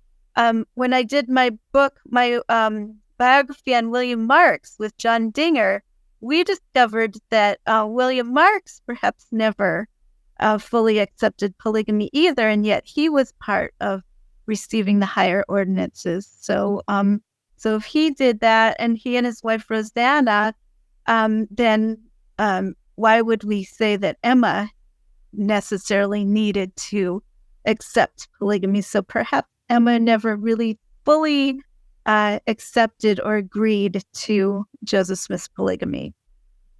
When I did my book, my biography on William Marks with John Dinger, we discovered that William Marks perhaps never fully accepted polygamy either, and yet he was part of receiving the higher ordinances. So if he did that, and he and his wife Rosanna, then why would we say that Emma necessarily needed to accept polygamy? So perhaps Emma never really fully accepted or agreed to Joseph Smith's polygamy.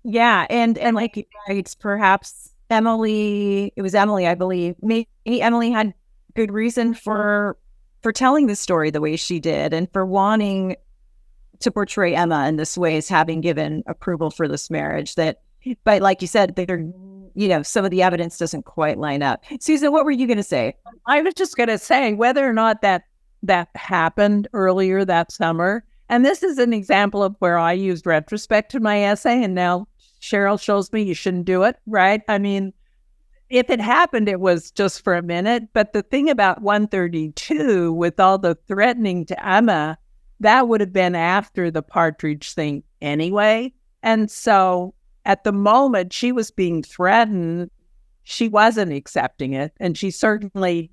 Yeah, and like you write, perhaps Emily, I believe, maybe Emily had good reason for telling the story the way she did, and for wanting to portray Emma in this way as having given approval for this marriage. That, but like you said, some of the evidence doesn't quite line up. Susan, what were you going to say? I was just going to say whether or not that happened earlier that summer. And this is an example of where I used retrospect in my essay, and now Cheryl shows me you shouldn't do it, right? I mean, if it happened, it was just for a minute. But the thing about 132, with all the threatening to Emma, that would have been after the Partridge thing anyway. And so at the moment she was being threatened, she wasn't accepting it. And she certainly,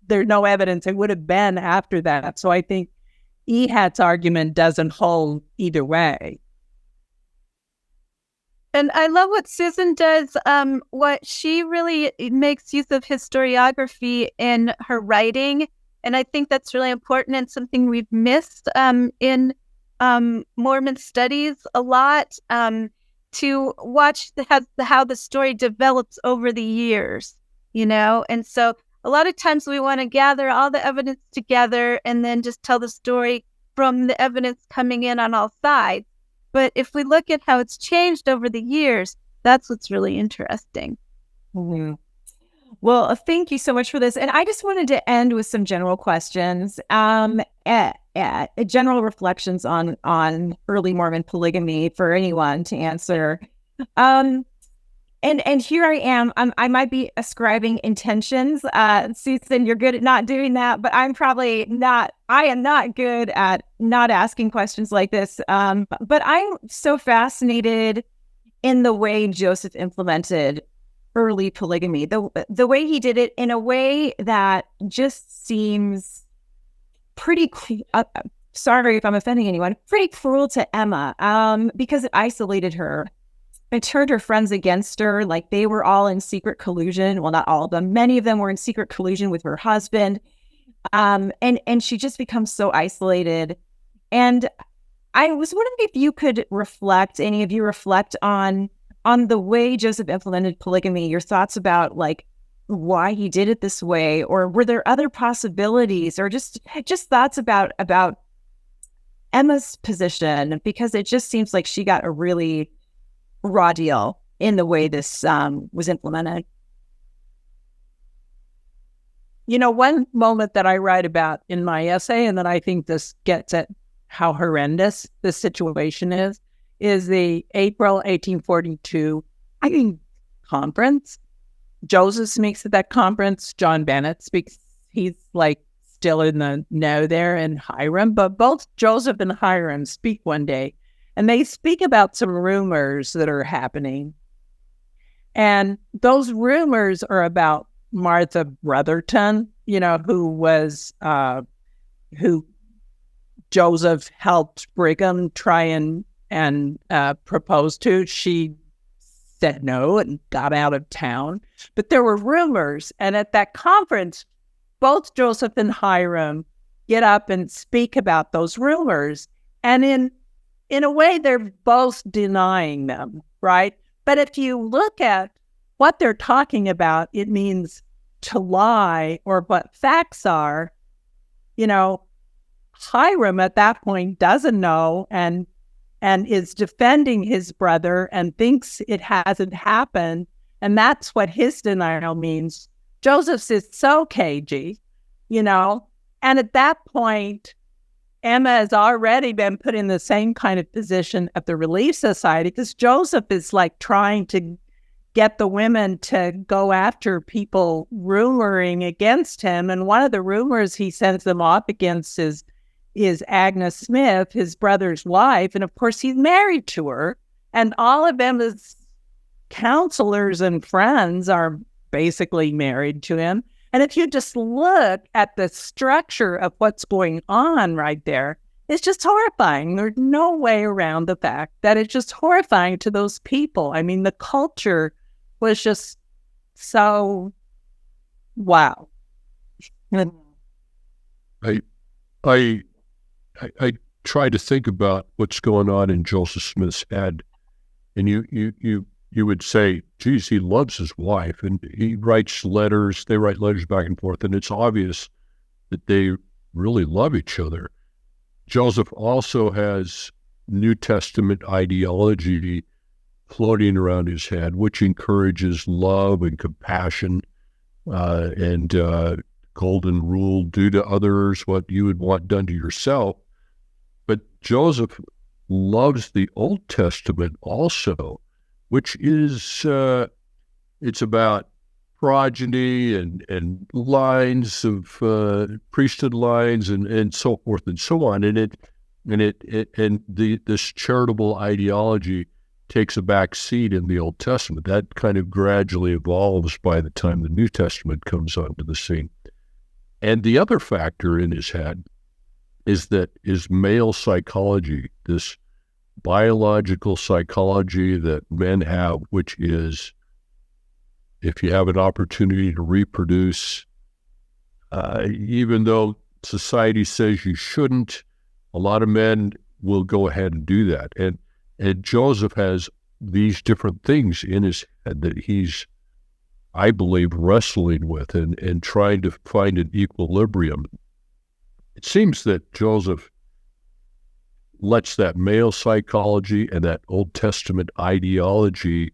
there's no evidence it would have been after that. So I think Ehat's argument doesn't hold either way. And I love what Susan does. What she really makes use of historiography in her writing. And I think that's really important and something we've missed in Mormon studies a lot, to watch how the story develops over the years, And so a lot of times we want to gather all the evidence together and then just tell the story from the evidence coming in on all sides. But if we look at how it's changed over the years, that's what's really interesting. Mm-hmm. Well, thank you so much for this. And I just wanted to end with some general questions, general reflections on early Mormon polygamy for anyone to answer. And here I am. I might be ascribing intentions. Susan, you're good at not doing that, but I'm probably not. I am not good at not asking questions like this. But I'm so fascinated in the way Joseph implemented early polygamy, the way he did it in a way that just seems pretty. Sorry if I'm offending anyone. Pretty cruel to Emma, because it isolated her. It turned her friends against her, like they were all in secret collusion. Well, not all of them. Many of them were in secret collusion with her husband. And she just becomes so isolated. And I was wondering if you could any of you reflect on the way Joseph implemented polygamy, your thoughts about like why he did it this way, or were there other possibilities, or just thoughts about Emma's position, because it just seems like she got a really raw deal in the way this was implemented. One moment that I write about in my essay, and that I think this gets at how horrendous this situation is the April 1842 conference. Joseph speaks at that conference. John Bennett speaks. He's like still in the know there, and Hiram. But both Joseph and Hiram speak one day. And they speak about some rumors that are happening. And those rumors are about Martha Brotherton, who Joseph helped Brigham try and propose to. She said no and got out of town. But there were rumors. And at that conference, both Joseph and Hiram get up and speak about those rumors. And in a way, they're both denying them, right? But if you look at what they're talking about, it means to lie, or what facts are. Hiram at that point doesn't know and is defending his brother and thinks it hasn't happened. And that's what his denial means. Joseph says, so cagey, and at that point, Emma has already been put in the same kind of position at the Relief Society, because Joseph is like trying to get the women to go after people rumoring against him. And one of the rumors he sends them off against is Agnes Smith, his brother's wife. And of course, he's married to her. And all of Emma's counselors and friends are basically married to him. And if you just look at the structure of what's going on right there, it's just horrifying. There's no way around the fact that it's just horrifying to those people. I mean, the culture was just so wow. I try to think about what's going on in Joseph Smith's head, and you would say, geez, he loves his wife, and he writes letters. They write letters back and forth, and it's obvious that they really love each other. Joseph also has New Testament ideology floating around his head, which encourages love and compassion and golden rule, do to others what you would want done to yourself. But Joseph loves the Old Testament also, which is, it's about progeny and lines of priesthood lines and so forth and so on. And this charitable ideology takes a back seat in the Old Testament. That kind of gradually evolves by the time the New Testament comes onto the scene. And the other factor in his head is male psychology, this biological psychology that men have, which is if you have an opportunity to reproduce, even though society says you shouldn't, a lot of men will go ahead and do that. And Joseph has these different things in his head that he's, I believe, wrestling with and trying to find an equilibrium. It seems that Joseph lets that male psychology and that Old Testament ideology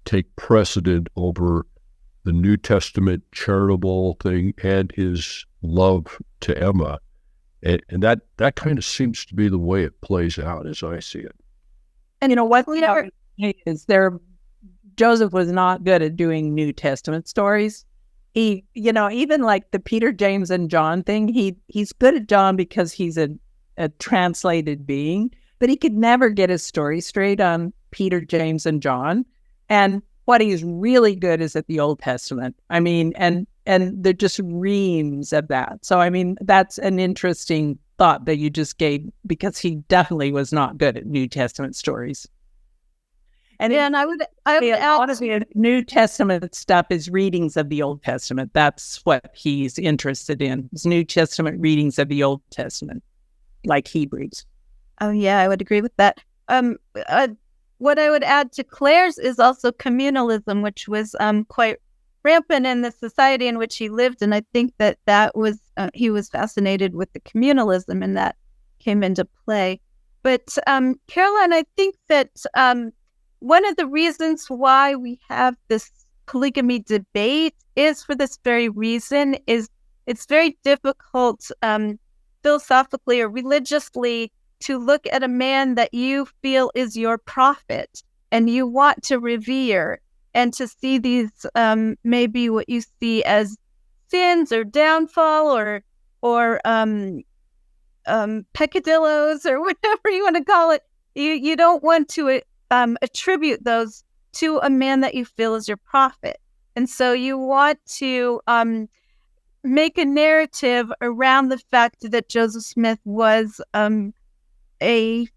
take precedent over the New Testament charitable thing and his love to Emma. And that kind of seems to be the way it plays out as I see it. And what is there? Joseph was not good at doing New Testament stories. He, even like the Peter, James, and John thing, he's good at John because he's a translated being, but he could never get his story straight on Peter, James, and John. And what he's really good is at the Old Testament. I mean, and there just reams of that. So, I mean, that's an interesting thought that you just gave, because he definitely was not good at New Testament stories. And I would a lot of the New Testament stuff is readings of the Old Testament. That's what he's interested in, is New Testament readings of the Old Testament, like Hebrews. Oh, yeah, I would agree with that. What I would add to Claire's is also communalism, which was quite rampant in the society in which he lived. And I think that was, he was fascinated with the communalism, and that came into play. But Caroline, I think that one of the reasons why we have this polygamy debate is for this very reason, is it's very difficult philosophically or religiously to look at a man that you feel is your prophet and you want to revere, and to see these maybe what you see as sins or downfall or peccadillos or whatever you want to call it. You don't want to attribute those to a man that you feel is your prophet. And so you want to make a narrative around the fact that Joseph Smith was a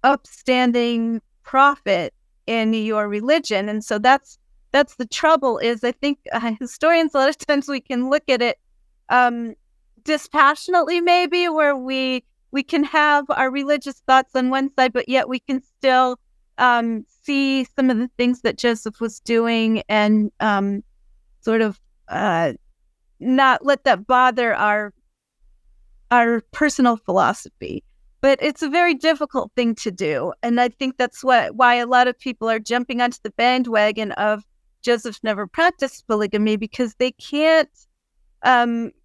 upstanding prophet in your religion. And so that's the trouble, is I think historians, a lot of times we can look at it dispassionately, maybe, where we can have our religious thoughts on one side, but yet we can still see some of the things that Joseph was doing and sort of not let that bother our personal philosophy. But it's a very difficult thing to do. And I think that's why a lot of people are jumping onto the bandwagon of Joseph never practiced polygamy, because they can't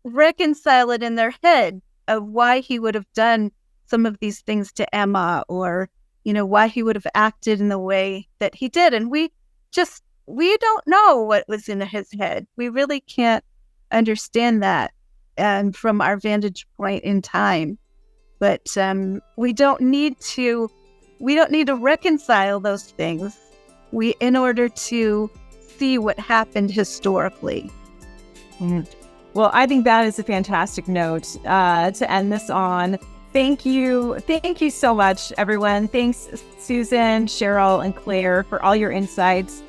reconcile it in their head of why he would have done some of these things to Emma, or, why he would have acted in the way that he did. And we don't know what was in his head. We really can't understand that from our vantage point in time. But we don't need to reconcile those things in order to see what happened historically. Mm-hmm. Well, I think that is a fantastic note to end this on. Thank you so much, everyone. Thanks, Susan, Cheryl, and Claire, for all your insights.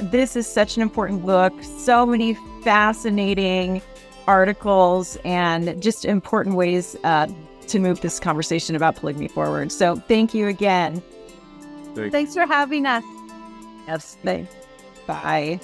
This is such an important book. So many fascinating articles and just important ways to move this conversation about polygamy forward. So thank you again. Thanks for having us. Yes, thanks. Bye.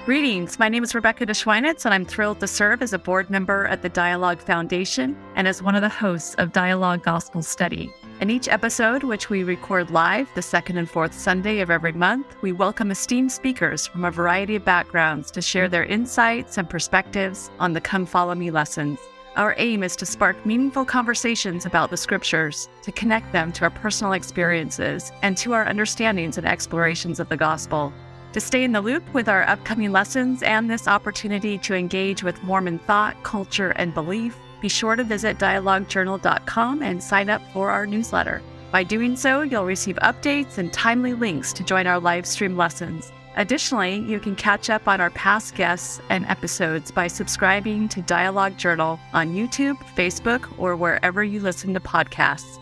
Greetings. My name is Rebecca DeSchweinitz, and I'm thrilled to serve as a board member at the Dialogue Foundation and as one of the hosts of Dialogue Gospel Study. In each episode, which we record live the second and fourth Sunday of every month, we welcome esteemed speakers from a variety of backgrounds to share their insights and perspectives on the Come Follow Me lessons. Our aim is to spark meaningful conversations about the scriptures, to connect them to our personal experiences and to our understandings and explorations of the gospel. To stay in the loop with our upcoming lessons and this opportunity to engage with Mormon thought, culture, and belief, be sure to visit dialoguejournal.com and sign up for our newsletter. By doing so, you'll receive updates and timely links to join our live stream lessons. Additionally, you can catch up on our past guests and episodes by subscribing to Dialogue Journal on YouTube, Facebook, or wherever you listen to podcasts.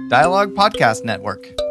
Dialogue Podcast Network.